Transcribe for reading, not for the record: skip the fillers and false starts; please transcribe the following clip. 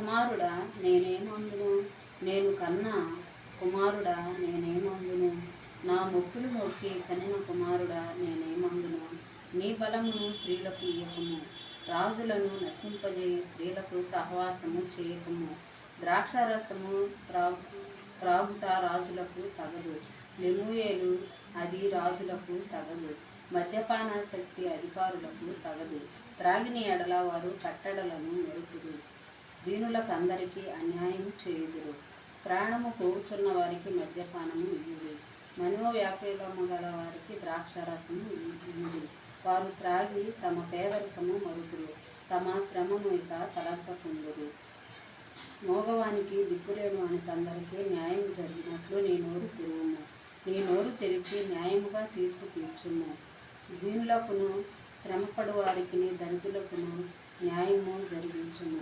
కుమారుడా నేనేమందును, నేను కన్నా కుమారుడా నేనేమందును, నా మొక్కులు మొక్కి కనిన కుమారుడా నేనేమందును. నీ బలమును స్త్రీలకు ఇయ్యకము, రాజులను నశింపజేయు స్త్రీలకు సహవాసము చేయకము. ద్రాక్షారసము త్రాగుట రాజులకు తగదు, లెమూయేలు అది రాజులకు తగదు. మద్యపానాసక్తి అధికారులకు తగదు, త్రాగిన ఎడల వారు కట్టడలను మెరుపుదు. దీనులకందరికీ అన్యాయం చేయుదురు, ప్రాణము పోవుచున్న వారికి మద్యపానము ఇయ్యుడి. మనోవ్యాకులము గల వారికి ద్రాక్షారసము ఇయ్యుడి. వారు త్రాగి తమ పేదరికము మరుదురు, తమ శ్రమను ఇక తలచకుందురు. మోగవానికి దిక్కులేని వానికందరికీ న్యాయం జరిగినట్లు నీ నోరు తెరువుము, నీ నోరు తెరిచి న్యాయముగా తీర్పు తీర్చుము. దీనులకును శ్రమపడు వారికి దరిద్రులకును న్యాయము జరిగించుము.